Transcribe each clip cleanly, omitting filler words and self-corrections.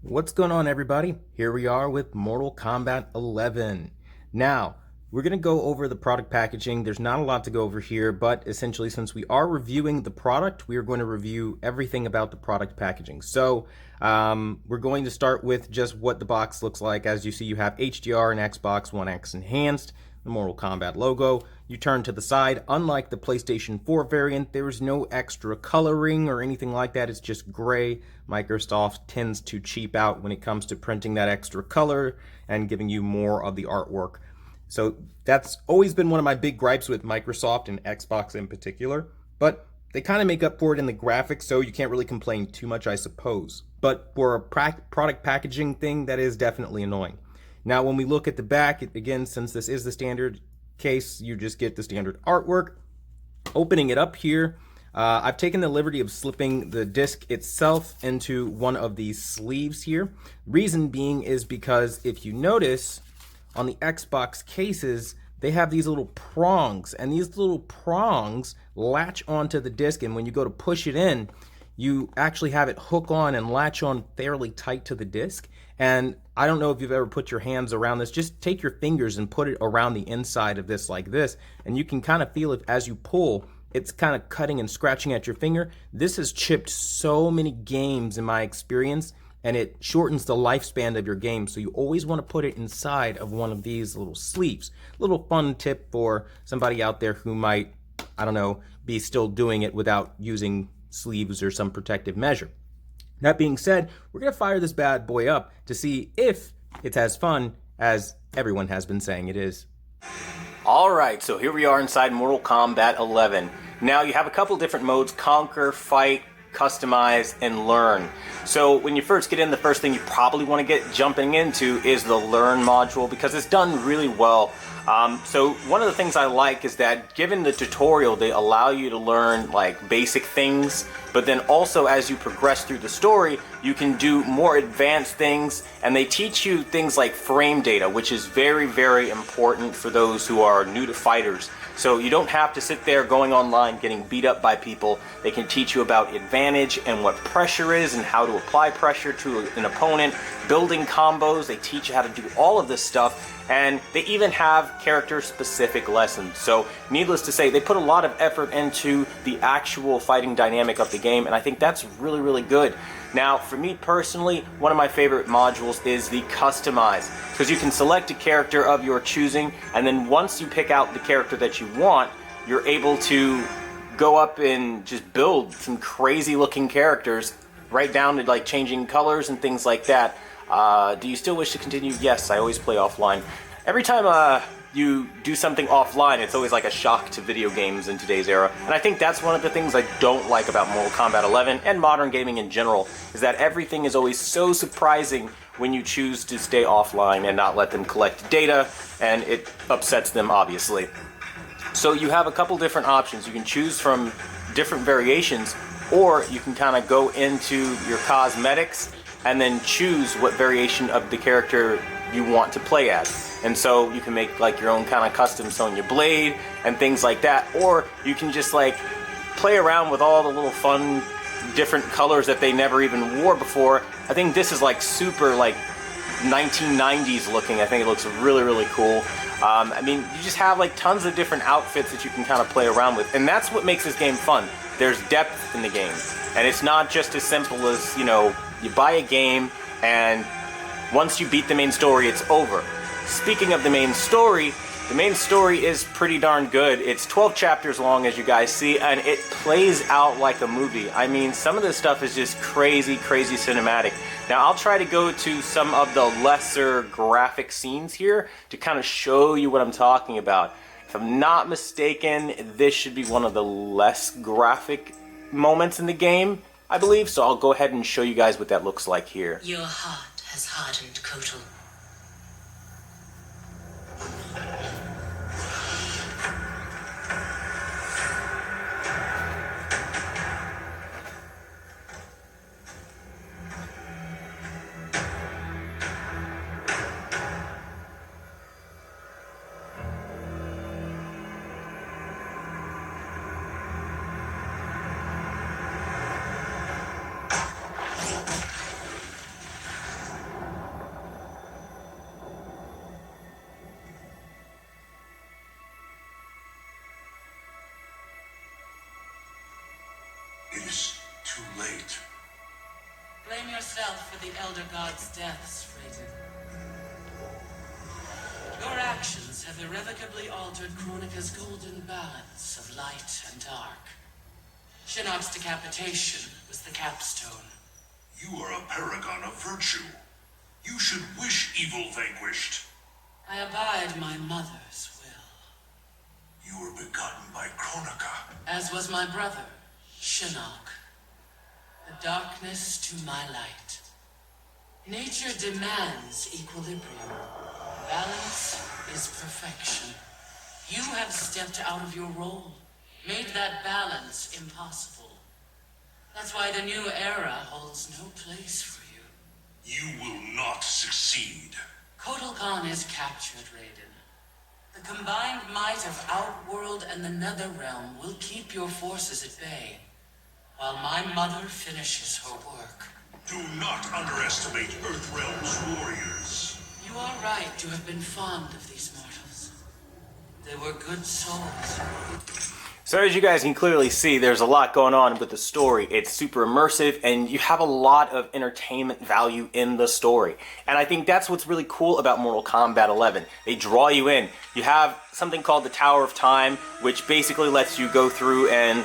What's going on, everybody? Here we are with Mortal Kombat 11. Now, we're going to go over the product packaging. There's not a lot to go over here, but essentially, since we are reviewing the product, we are going to review everything about the product packaging. So, we're going to start with just what the box looks like. As you see, you have HDR and Xbox One X Enhanced, the Mortal Kombat logo. You turn to the side. Unlike the PlayStation 4 variant, there's no extra coloring or anything like that. It's just gray. Microsoft tends to cheap out when it comes to printing that extra color and giving you more of the artwork. So that's always been one of my big gripes with Microsoft and Xbox in particular. But they kind of make up for it in the graphics, so you can't really complain too much, I suppose. But for a product packaging thing, that is definitely annoying. Now, when we look at the back, again, since this is the standard case, you just get the standard artwork. Opening it up here, I've taken the liberty of slipping the disc itself into one of these sleeves here. Reason being is because if you notice on the Xbox cases, they have these little prongs, and these little prongs latch onto the disc, and when you go to push it in, you actually have it hook on and latch on fairly tight to the disc. And I don't know if you've ever put your hands around this. Just take your fingers and put it around the inside of this like this, and you can kind of feel it as you pull. It's kind of cutting and scratching at your finger. This has chipped so many games in my experience, and it shortens the lifespan of your game. So you always want to put it inside of one of these little sleeves. Little fun tip for somebody out there who might, I don't know, be still doing it without using sleeves or some protective measure. That being said, we're going to fire this bad boy up to see if it's as fun as everyone has been saying it is. Alright, so here we are inside Mortal Kombat 11. Now you have a couple different modes: Conquer, Fight, Customize, and Learn. So when you first get in, the first thing you probably want to get jumping into is the Learn module, because it's done really well. So one of the things I like is that given the tutorial, they allow you to learn like basic things, but then also as you progress through the story, you can do more advanced things, and they teach you things like frame data, which is very, very important for those who are new to fighters. So you don't have to sit there going online getting beat up by people. They can teach you about advantage and what pressure is and how to apply pressure to an opponent, building combos. They teach you how to do all of this stuff. And they even have character-specific lessons. So, needless to say, they put a lot of effort into the actual fighting dynamic of the game, and I think that's really, really good. Now, for me personally, one of my favorite modules is the Customize, because you can select a character of your choosing, and then once you pick out the character that you want, you're able to go up and just build some crazy-looking characters, right down to like changing colors and things like that. Do you still wish to continue? Yes, I always play offline. Every time you do something offline, it's always like a shock to video games in today's era. And I think that's one of the things I don't like about Mortal Kombat 11 and modern gaming in general, is that everything is always so surprising when you choose to stay offline and not let them collect data, and it upsets them, obviously. So you have a couple different options. You can choose from different variations, or you can kind of go into your cosmetics and then choose what variation of the character you want to play as. And so you can make like your own kind of custom Sonya Blade and things like that, or you can just like play around with all the little fun different colors that they never even wore before. I think this is like super like 1990s looking. I think it looks really, really cool. I mean, you just have like tons of different outfits that you can kind of play around with, and that's what makes this game fun. There's depth in the game, and it's not just as simple as, you know, you buy a game and once you beat the main story, it's over. Speaking of the main story is pretty darn good. It's 12 chapters long, as you guys see, and it plays out like a movie. I mean, some of this stuff is just crazy, crazy cinematic. Now, I'll try to go to some of the lesser graphic scenes here to kind of show you what I'm talking about. If I'm not mistaken, this should be one of the less graphic moments in the game, I believe, so I'll go ahead and show you guys what that looks like here. Your heart has hardened, Kotal. It is too late. Blame yourself for the Elder God's deaths, Raiden. Your actions have irrevocably altered Kronika's golden balance of light and dark. Shinnok's decapitation was the capstone. You are a paragon of virtue. You should wish evil vanquished. I abide my mother's will. You were begotten by Kronika. As was my brother, Shinnok. The darkness to my light. Nature demands equilibrium. Balance is perfection. You have stepped out of your role, made that balance impossible. That's why the new era holds no place for you. You will not succeed. Kotal Khan is captured, Raiden. The combined might of Outworld and the Netherrealm will keep your forces at bay, while my mother finishes her work. Do not underestimate Earthrealm's warriors. You are right to have been fond of these mortals. They were good souls. So as you guys can clearly see, there's a lot going on with the story. It's super immersive, and you have a lot of entertainment value in the story. And I think that's what's really cool about Mortal Kombat 11. They draw you in. You have something called the Tower of Time, which basically lets you go through and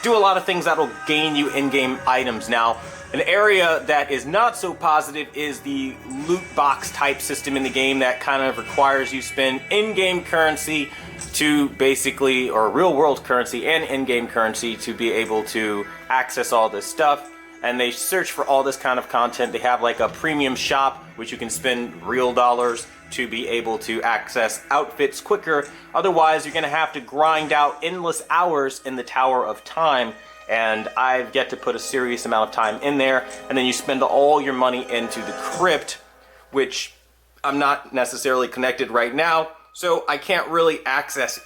do a lot of things that'll gain you in-game items. Now, an area that is not so positive is the loot box type system in the game that kind of requires you spend in-game currency to basically, or real world currency and in-game currency to be able to access all this stuff. And they search for all this kind of content. They have like a premium shop, which you can spend real dollars to be able to access outfits quicker. Otherwise, you're gonna have to grind out endless hours in the Tower of Time. And I've yet to put a serious amount of time in there. And then you spend all your money into the crypt, which I'm not necessarily connected right now, so I can't really access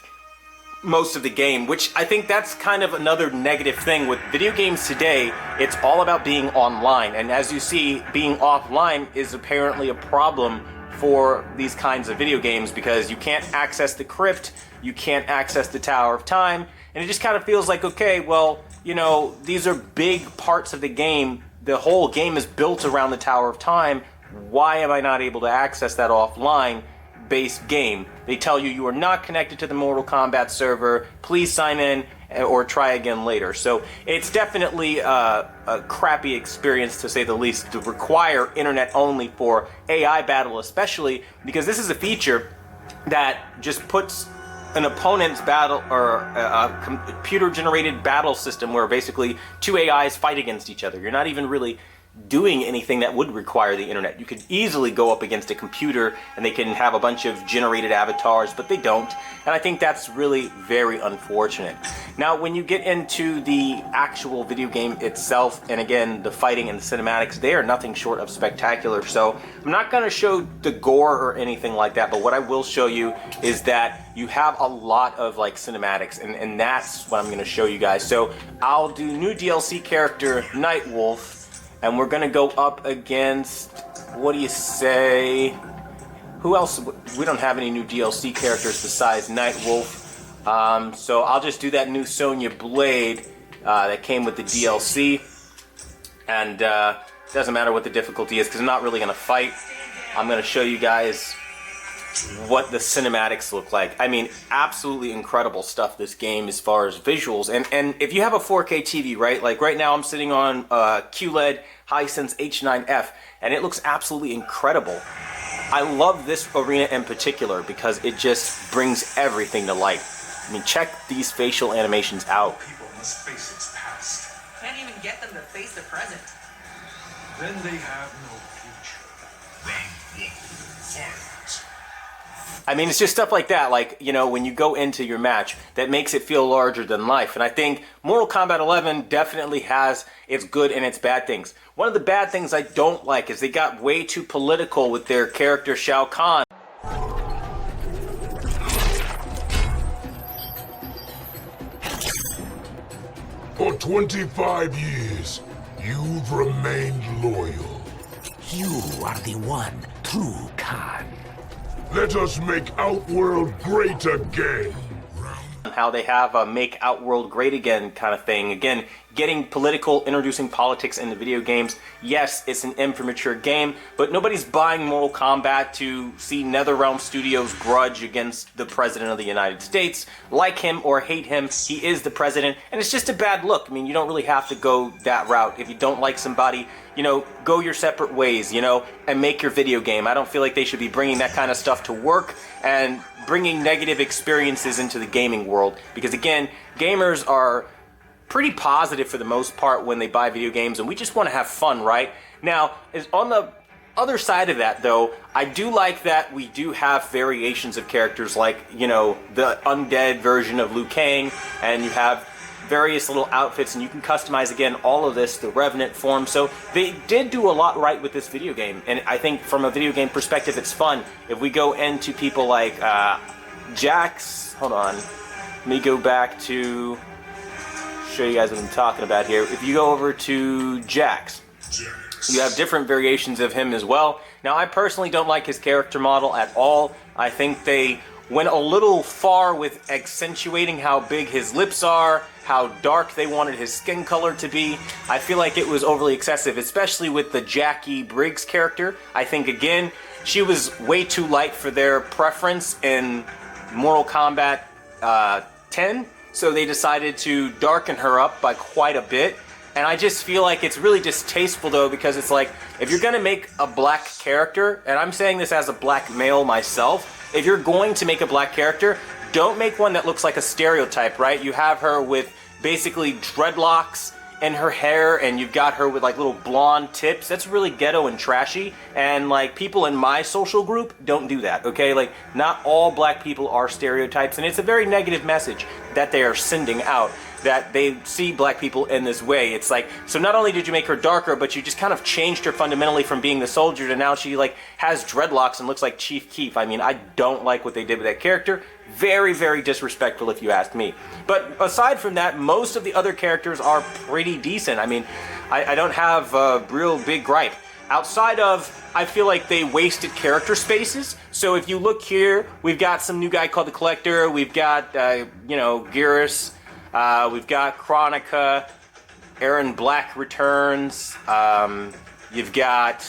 most of the game, which I think that's kind of another negative thing with video games today. It's all about being online, and as you see, being offline is apparently a problem for these kinds of video games because you can't access the crypt, you can't access the Tower of Time, and it just kind of feels like, okay, well, you know, these are big parts of the game. The whole game is built around the Tower of Time. Why am I not able to access that offline based game? They tell you you are not connected to the Mortal Kombat server. Please sign in or try again later. So it's definitely a crappy experience, to say the least, to require internet only for AI battle, especially because this is a feature that just puts an opponent's battle, or a computer-generated battle system where basically two AIs fight against each other. You're not even really doing anything that would require the internet. You could easily go up against a computer and they can have a bunch of generated avatars, but they don't. And I think that's really very unfortunate. Now, when you get into the actual video game itself, and again, the fighting and the cinematics, they are nothing short of spectacular. So I'm not going to show the gore or anything like that, but what I will show you is that you have a lot of like cinematics, and that's what I'm going to show you guys. So I'll do new DLC character Nightwolf, and we're gonna go up against, what do you say? Who else? We don't have any new DLC characters besides Nightwolf. So I'll just do that new Sonya Blade that came with the DLC. And doesn't matter what the difficulty is because I'm not really gonna fight. I'm gonna show you guys what the cinematics look like. I mean, absolutely incredible stuff, this game, as far as visuals. And if you have a 4K TV, right, like right now I'm sitting on Qled Hisense H9F, and it looks absolutely incredible. I love this arena in particular because it just brings everything to life. I mean, check these facial animations out. People must face its past. Can't even get them to face the present. Then they have no future. Round one, fight. I mean, it's just stuff like that, like, you know, when you go into your match, that makes it feel larger than life. And I think Mortal Kombat 11 definitely has its good and its bad things. One of the bad things I don't like is they got way too political with their character Shao Kahn. For 25 years, you've remained loyal. You are the one true Khan. Let us make Outworld great again. How they have a make Outworld great again kind of thing. Again, getting political, introducing politics into video games. Yes, it's an immature game, but nobody's buying Mortal Kombat to see NetherRealm Studios grudge against the President of the United States. Like him or hate him, he is the President, and it's just a bad look. I mean, you don't really have to go that route. If you don't like somebody, you know, go your separate ways, you know, and make your video game. I don't feel like they should be bringing that kind of stuff to work and bringing negative experiences into the gaming world, because again, gamers are pretty positive for the most part when they buy video games, and we just want to have fun, right? Now, on the other side of that, though, I do like that we do have variations of characters, like, you know, the undead version of Liu Kang, and you have various little outfits, and you can customize, again, all of this, the Revenant form. So they did do a lot right with this video game, and I think from a video game perspective, it's fun. If we go into people like Jax, hold on, let me go back to show you guys what I'm talking about here. If you go over to Jax, you have different variations of him as well. Now, I personally don't like his character model at all. I think they went a little far with accentuating how big his lips are, how dark they wanted his skin color to be. I feel like it was overly excessive, especially with the Jackie Briggs character. I think, again, she was way too light for their preference in Mortal Kombat 10, so they decided to darken her up by quite a bit. And I just feel like it's really distasteful, though, because it's like, if you're going to make a black character, and I'm saying this as a black male myself, if you're going to make a black character, don't make one that looks like a stereotype, right? You have her with basically dreadlocks in her hair, and you've got her with like little blonde tips. That's really ghetto and trashy, and like people in my social group don't do that, okay? Like, not all black people are stereotypes, and it's a very negative message that they are sending out, that they see black people in this way. It's like, so not only did you make her darker, but you just kind of changed her fundamentally from being the soldier to now she like has dreadlocks and looks like Chief Keef. I mean, I don't like what they did with that character. Very, very disrespectful if you ask me. But aside from that, most of the other characters are pretty decent. I mean, I don't have a real big gripe. Outside of, I feel like they wasted character spaces. So if you look here, we've got some new guy called the Collector. We've got, you know, Geras. We've got Chronica. Aaron Black returns. You've got,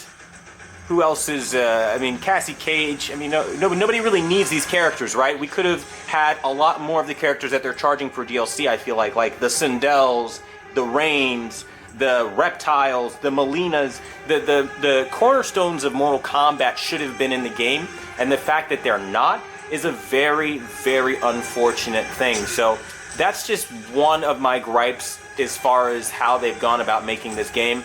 who else is, I mean, Cassie Cage. I mean, nobody really needs these characters, right? We could have had a lot more of the characters that they're charging for DLC, I feel like the Sindels, the Rains, the Reptiles, the Molinas. The cornerstones of Mortal Kombat should have been in the game, and the fact that they're not is a very, very unfortunate thing. So that's just one of my gripes as far as how they've gone about making this game.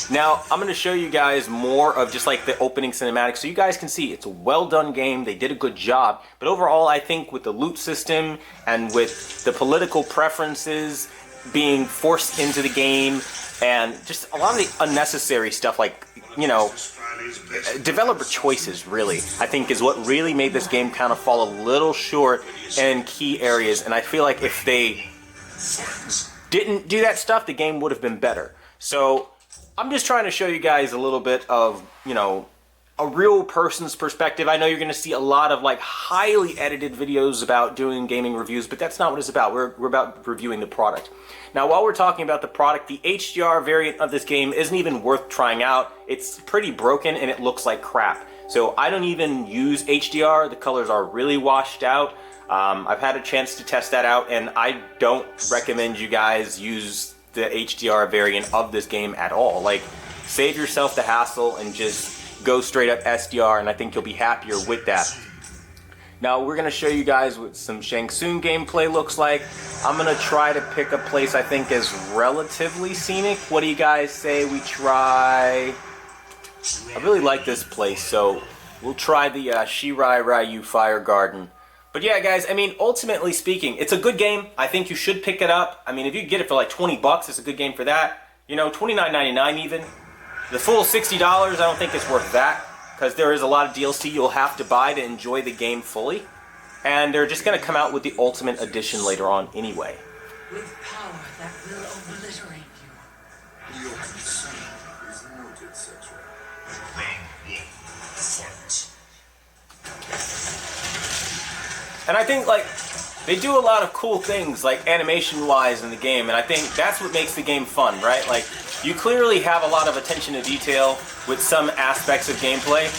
Now, I'm going to show you guys more of just like the opening cinematic so you guys can see it's a well done game. They did a good job. But overall, I think with the loot system and with the political preferences being forced into the game and just a lot of the unnecessary stuff, like, you know, developer choices, really, I think is what really made this game kind of fall a little short in key areas. And I feel like if they didn't do that stuff, the game would have been better. So I'm just trying to show you guys a little bit of, you know, a real person's perspective. I know you're going to see a lot of like highly edited videos about doing gaming reviews, but that's not what it's about. We're about reviewing the product. Now, while we're talking about the product, the HDR variant of this game isn't even worth trying out. It's pretty broken and it looks like crap. So I don't even use HDR. The colors are really washed out. I've had a chance to test that out, and I don't recommend you guys use the HDR variant of this game at all. Like, save yourself the hassle and just go straight up SDR, and I think you'll be happier with that. Now, we're going to show you guys what some Shang Tsung gameplay looks like. I'm going to try to pick a place I think is relatively scenic. What do you guys say we try? I really like this place, so we'll try the Shirai Ryu Fire Garden. But yeah, guys, I mean, ultimately speaking, it's a good game. I think you should pick it up. I mean, if you get it for like 20 bucks, it's a good game for that. You know, $29.99 even. The full $60, I don't think it's worth that, because there is a lot of DLC you'll have to buy to enjoy the game fully. And they're just going to come out with the Ultimate Edition later on anyway. With power that will obliterate you. Your concern is noted, Cetera. Round one, fight. And I think, like, they do a lot of cool things, like animation-wise in the game, and I think that's what makes the game fun, right? Like, you clearly have a lot of attention to detail with some aspects of gameplay.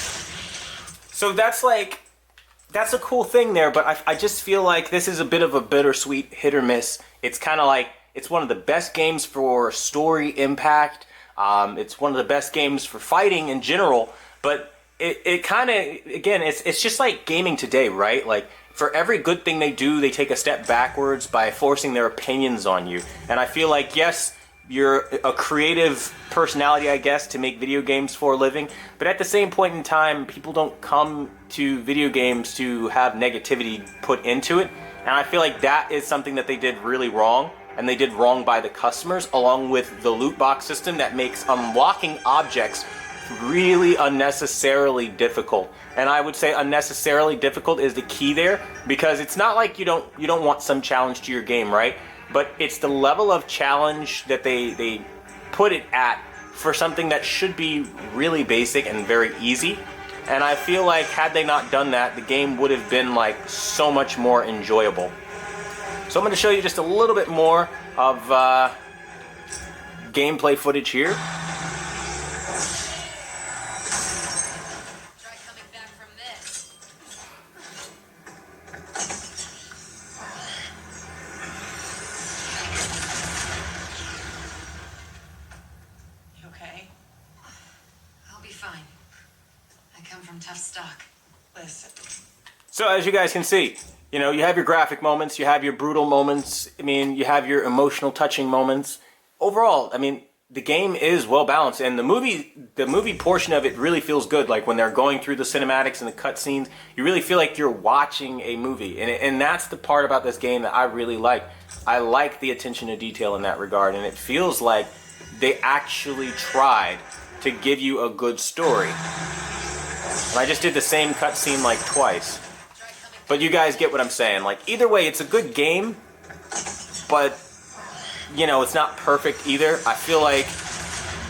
So that's a cool thing there, but I just feel like this is a bit of a bittersweet hit or miss. It's kind of like, it's one of the best games for story impact. It's one of the best games for fighting in general, but it kind of, again, it's just like gaming today, right? Like, for every good thing they do, they take a step backwards by forcing their opinions on you. And I feel like, yes, you're a creative personality, I guess, to make video games for a living, but at the same point in time, people don't come to video games to have negativity put into it. And I feel like that is something that they did really wrong. And they did wrong by the customers, along with the loot box system that makes unlocking objects really unnecessarily difficult. And I would say unnecessarily difficult is the key there, because it's not like you don't want some challenge to your game, right? But it's the level of challenge that they put it at for something that should be really basic and very easy. And I feel like had they not done that, the game would have been like so much more enjoyable. So I'm going to show you just a little bit more of gameplay footage here. Try coming back from this. You okay? I'll be fine. I come from tough stock. Listen. So as you guys can see, you know, you have your graphic moments, you have your brutal moments, I mean, you have your emotional touching moments. Overall, I mean, the game is well balanced, and the movie portion of it really feels good. Like when they're going through the cinematics and the cutscenes, you really feel like you're watching a movie, and that's the part about this game that I really like. I like the attention to detail in that regard, and it feels like they actually tried to give you a good story. And I just did the same cutscene like twice. But you guys get what I'm saying. Like, either way, it's a good game, but, you know, it's not perfect either. I feel like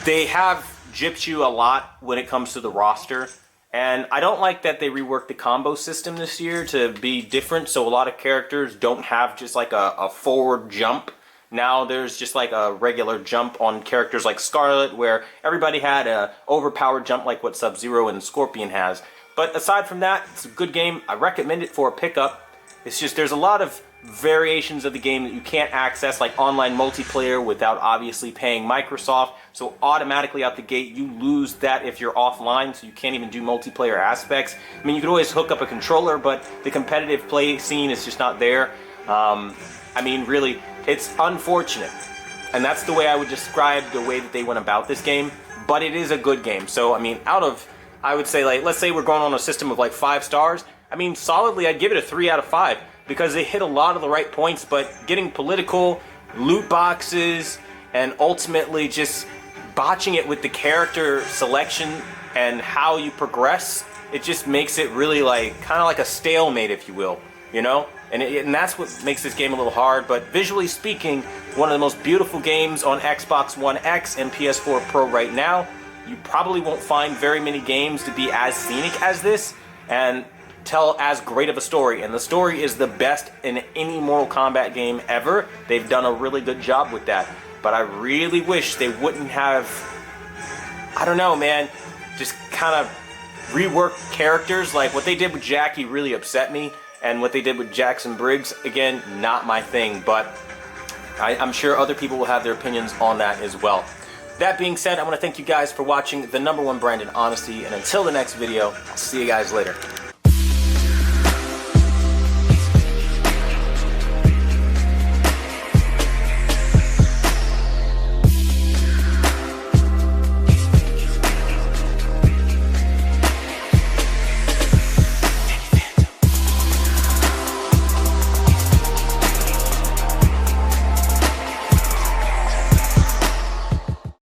they have gypped you a lot when it comes to the roster. And I don't like that they reworked the combo system this year to be different, so a lot of characters don't have just like a forward jump. Now there's just like a regular jump on characters like Scarlet, where everybody had a overpowered jump like what Sub-Zero and Scorpion has. But aside from that, it's a good game. I recommend it for a pickup. It's just there's a lot of variations of the game that you can't access, like online multiplayer, without obviously paying Microsoft. So automatically out the gate, you lose that if you're offline, so you can't even do multiplayer aspects. I mean, you could always hook up a controller, but the competitive play scene is just not there. I mean, really, it's unfortunate. And that's the way I would describe the way that they went about this game. But it is a good game. So, I mean, out of, I would say, like, let's say we're going on a system of like 5 stars. I mean, solidly, I'd give it a 3 out of 5 because they hit a lot of the right points, but getting political, loot boxes, and ultimately just botching it with the character selection and how you progress, it just makes it really like, kind of like a stalemate, if you will, you know? And that's what makes this game a little hard, but visually speaking, one of the most beautiful games on Xbox One X and PS4 Pro right now. You probably won't find very many games to be as scenic as this and tell as great of a story. And the story is the best in any Mortal Kombat game ever. They've done a really good job with that. But I really wish they wouldn't have, I don't know, man, just kind of rework characters. Like what they did with Jackie really upset me. And what they did with Jackson Briggs, again, not my thing. But I'm sure other people will have their opinions on that as well. That being said, I want to thank you guys for watching the #1 brand in honesty, and until the next video, I'll see you guys later.